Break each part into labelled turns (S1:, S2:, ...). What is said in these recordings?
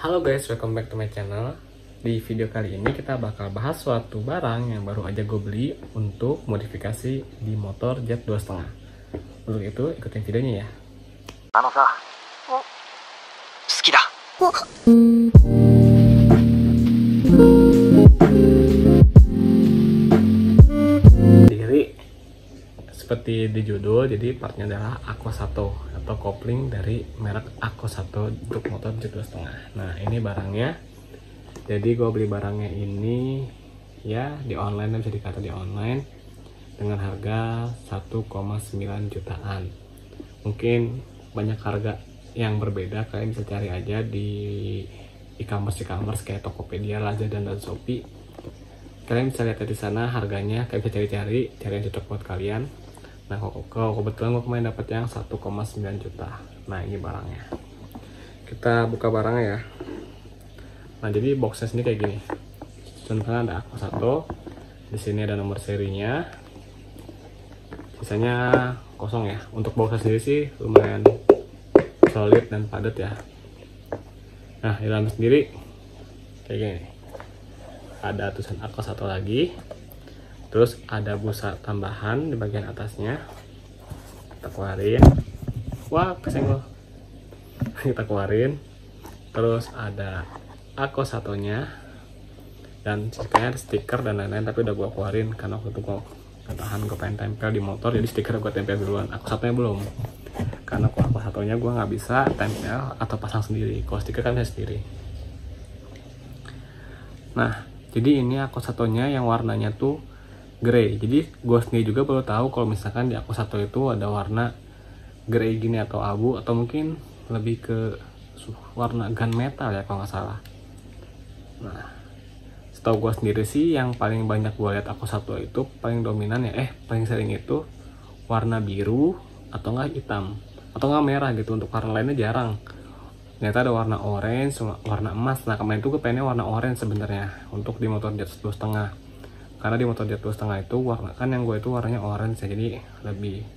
S1: Halo guys, welcome back to my channel. Di video kali ini kita bakal bahas suatu barang yang baru aja gue beli untuk modifikasi di motor Jet 2.5. Untuk itu ikutin videonya ya. Jadi seperti di judul, jadi partnya adalah Aquasato atau kopling dari merek Aquasato untuk motor Jet 2.5. Nah ini barangnya. Jadi gue beli barangnya ini ya di online, bisa dikata di online dengan harga 1,9 jutaan. Mungkin banyak harga yang berbeda, kalian bisa cari aja di e-commerce kayak Tokopedia, Lazada dan Shopee. Kalian bisa lihat di sana harganya, kalian bisa cari yang cocok buat kalian. Nah kalau kebetulan gue kemarin dapet yang 1,9 juta. Nah ini barangnya. Kita buka barangnya ya. Nah jadi boxnya sini kayak gini. Contohnya ada Aquasato. Di sini ada nomor serinya. Sisanya kosong ya. Untuk boxnya sendiri sih lumayan solid dan padat ya. Nah di dalam sendiri kayak gini. Ada tulisan Aquasato lagi. Terus ada busa tambahan di bagian atasnya. Kita keluarin. Wah kesenggol. Kita keluarin. Terus ada Aquasatonya dan sisanya stiker dan lain-lain, tapi udah gua keluarin karena waktu itu gua tahan, gue pengen tempel di motor, jadi stiker gua tempel duluan. Aquasatonya belum, karena kalau Aquasatonya gua nggak bisa tempel atau pasang sendiri, kalau stiker kan bisa sendiri. Nah jadi ini Aquasatonya yang warnanya tuh grey. Jadi gua sendiri juga baru tahu kalau misalkan di Aquasato itu ada warna grey gini atau abu, atau mungkin lebih ke warna gunmetal ya kalau nggak salah. Nah, setahu gue sendiri sih yang paling banyak gue lihat Aquasato itu paling dominan ya, paling sering itu warna biru atau enggak hitam atau enggak merah gitu. Untuk warna lainnya jarang. Ternyata ada warna orange, warna emas. Nah kemarin itu gue pengennya warna orange sebenarnya untuk di motor Jet 2.5. Karena di motor Jet 2.5 itu warna kan yang gue itu warnanya orange ya, jadi lebih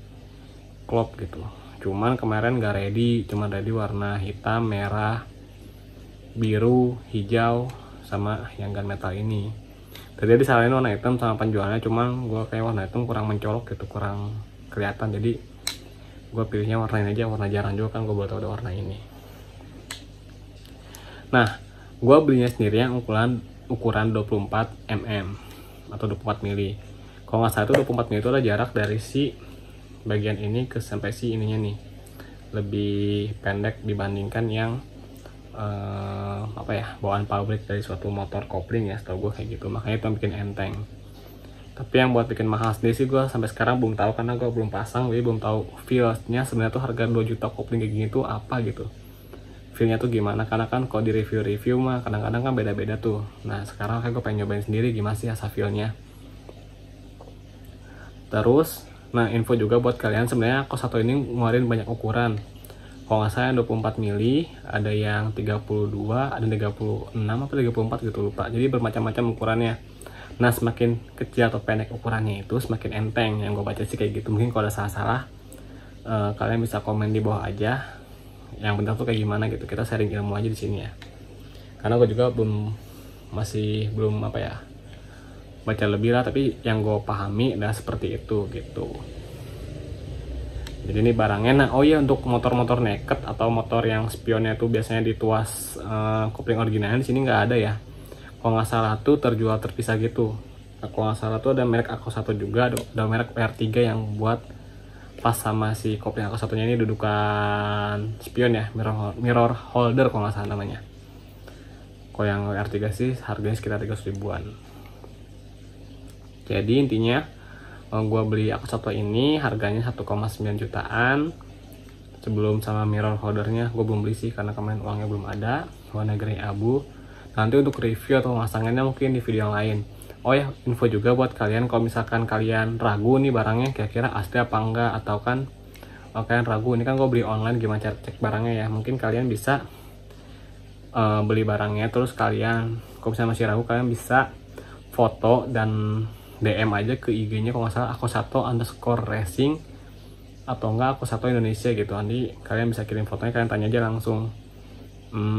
S1: klop gitu. Cuman kemarin gak ready, cuma ready warna hitam, merah, biru, hijau, sama yang gunmetal ini. Tadi disalahin warna hitam sama penjualnya, cuman gue kayak warna hitam kurang mencolok gitu, kurang kelihatan, jadi gue pilihnya warna ini aja, warna jarang juga kan gue baru tau ada warna ini. Nah gue belinya sendiri yang ukuran 24 mm atau 24 mili. Kalau nggak salah itu 24 mili itu ada jarak dari si bagian ini ke sampai si ininya nih, lebih pendek dibandingkan yang bawaan pabrik dari suatu motor kopling ya, setahu gue kayak gitu. Makanya itu yang bikin enteng. Tapi yang buat bikin mahal sendiri sih gue sampai sekarang belum tahu, karena gue belum pasang, jadi belum tahu feelnya sebenarnya tuh harga 2 juta kopling kayak gini tuh apa gitu, feelnya tuh gimana. Karena kan kalau di review mah kadang-kadang kan beda-beda tuh. Nah sekarang kan gue pengen nyobain sendiri gimana sih rasa feelnya. Terus nah info juga buat kalian, sebenarnya Aquasato ini ngeluarin banyak ukuran. Kalau nggak salah 24 mili, ada yang 32, ada 36 apa 34 gitu lupa. Jadi bermacam-macam ukurannya. Nah semakin kecil atau pendek ukurannya itu semakin enteng, yang gue baca sih kayak gitu. Mungkin kalau ada salah-salah kalian bisa komen di bawah aja yang benar tuh kayak gimana gitu. Kita sharing ilmu aja di sini ya. Karena gue juga masih belum baca lebih lah, tapi yang gue pahami adalah seperti itu gitu. Jadi ini barangnya. Nah oh iya, untuk motor-motor naked atau motor yang spionnya tuh biasanya dituas kopling originalnya, di sini nggak ada ya. Kalau nggak salah tuh terjual terpisah gitu. Kalau nggak salah tuh ada merek Aquasato juga, ada merek R3 yang buat pas sama si kopling Aquasatonya ini dudukan spion ya, mirror holder kalau nggak salah namanya. Kalau yang R3 sih harganya sekitar 300 ribuan. Jadi intinya gue beli Aquasato ini harganya 1,9 jutaan. Sebelum sama mirror holdernya gue belum beli sih, karena kemarin uangnya belum ada. Warna grey abu. Nanti untuk review atau pemasangannya mungkin di video yang lain. Oh ya, info juga buat kalian, kalau misalkan kalian ragu nih barangnya kira-kira asli apa enggak, atau kan kalian ragu, ini kan gue beli online, gimana cara cek barangnya ya. Mungkin kalian bisa beli barangnya, terus kalian kalau misalnya masih ragu, kalian bisa foto dan DM aja ke IG-nya kalau nggak salah Aquasato_racing atau enggak Aquasato Indonesia gitu. Nanti kalian bisa kirim fotonya, kalian tanya aja langsung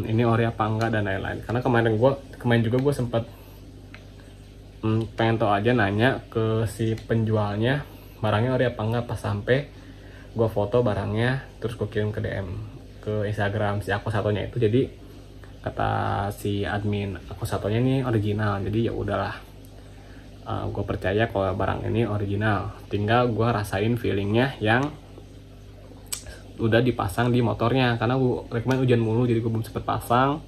S1: ini ori apa enggak dan lain-lain. Karena kemarin juga gue sempat pengen tahu aja, nanya ke si penjualnya barangnya ori apa enggak. Pas sampai gue foto barangnya, terus gue kirim ke DM ke Instagram si Ako Satonya itu. Jadi kata si admin Ako Satonya ini original, jadi ya udahlah, gue percaya kalau barang ini original. Tinggal gue rasain feelingnya yang udah dipasang di motornya, karena gue rekomen hujan mulu jadi gue belum sempet pasang.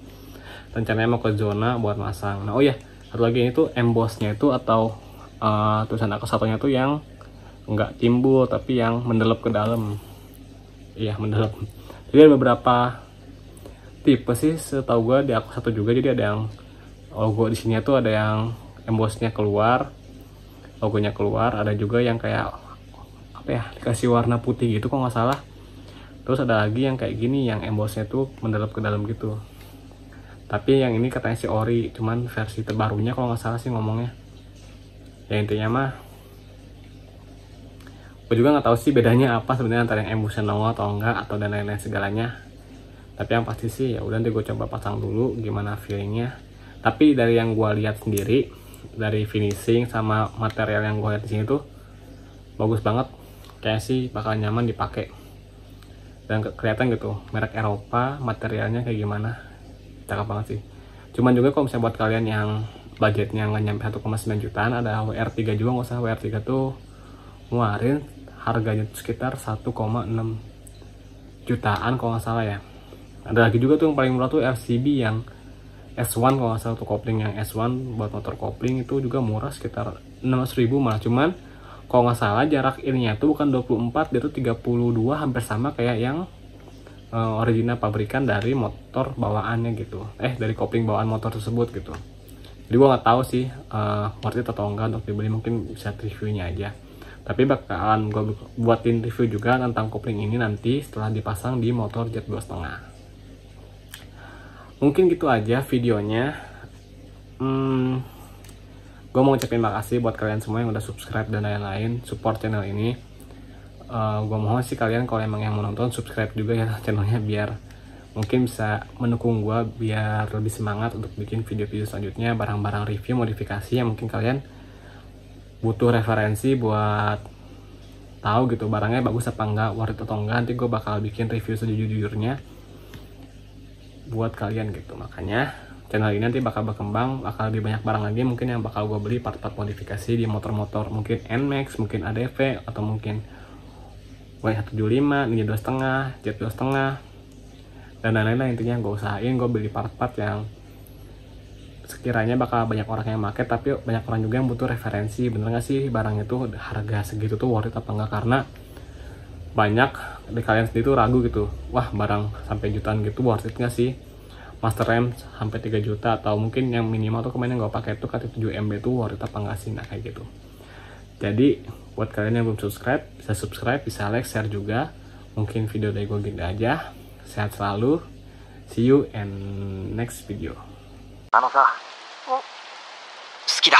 S1: Rencananya mau ke zona buat masang. Nah oh ya, satu lagi, ini tuh embossnya itu atau tulisan Ako Satonya tuh yang nggak timbul tapi yang mendelep ke dalam. Iya, mendelep. Jadi ada beberapa tipe sih setahu gue di Ako Sato juga. Jadi ada yang logo di sini tuh ada yang embossnya keluar, logonya keluar. Ada juga yang kayak apa ya, dikasih warna putih gitu kok nggak salah. Terus ada lagi yang kayak gini yang embossnya tuh mendelep ke dalam gitu. Tapi yang ini katanya si ori, cuman versi terbarunya kalau nggak salah sih ngomongnya. Ya intinya mah gue juga nggak tahu sih bedanya apa sebenarnya antara yang embossnya nongol atau enggak, atau dan lain-lain segalanya. Tapi yang pasti sih ya udah, nanti gue coba pasang dulu gimana feelingnya. Tapi dari yang gue lihat sendiri, dari finishing sama material yang gue lihat di sini tuh bagus banget, kayak sih bakal nyaman dipakai dan kelihatan gitu merek Eropa, materialnya kayak gimana, cakep banget sih. Cuman juga kalau misalnya buat kalian yang budgetnya nggak nyampe 1,9 jutaan, ada WR3 juga. Nggak usah, WR3 tuh ngeluarin harganya tuh sekitar 1,6 jutaan kalau nggak salah ya. Ada lagi juga tuh yang paling murah tuh RCB yang S1 kalau nggak salah tuh, kopling yang S1 buat motor kopling itu juga murah sekitar 600.000 malah. Cuman kalau nggak salah jarak ininya tuh bukan 24, dia tuh 32, hampir sama kayak yang original pabrikan dari motor bawaannya gitu, dari kopling bawaan motor tersebut gitu. Jadi gua nggak tahu sih worth it atau enggak untuk dibeli, mungkin bisa reviewnya aja. Tapi bakalan gue buatin review juga tentang kopling ini nanti setelah dipasang di motor jet 2,5. Mungkin gitu aja videonya. Gue mau ucapin makasih buat kalian semua yang udah subscribe dan lain-lain, support channel ini. Gue mohon sih kalian kalau emang yang mau nonton, subscribe juga ya channelnya, biar mungkin bisa mendukung gue biar lebih semangat untuk bikin video-video selanjutnya, barang-barang review modifikasi yang mungkin kalian butuh referensi buat tahu gitu barangnya bagus apa enggak, worth it atau enggak. Nanti gue bakal bikin review sejujur-jujurnya buat kalian gitu. Makanya channel ini nanti bakal berkembang, bakal lebih banyak barang lagi mungkin yang bakal gue beli, part-part modifikasi di motor-motor, mungkin NMAX, mungkin ADV, atau mungkin W175, Ninja 2,5, Jet 2,5, dan lain-lain. Intinya gue usahain gue beli part-part yang sekiranya bakal banyak orang yang pakai, tapi banyak orang juga yang butuh referensi, bener nggak sih barang itu harga segitu tuh worth it apa enggak. Karena banyak dari kalian sendiri tuh ragu gitu, wah barang sampai jutaan gitu worth it nggak sih, master RAM sampai 3 juta, atau mungkin yang minimal tuh kemarin yang gue pakai tuh KT7 MB tuh worth it apa enggak sih, nah kayak gitu. Jadi buat kalian yang belum subscribe, bisa subscribe, bisa like, share juga. Mungkin video dari gue gitu aja. Sehat selalu, see you in next video.
S2: あのさ、好きだ。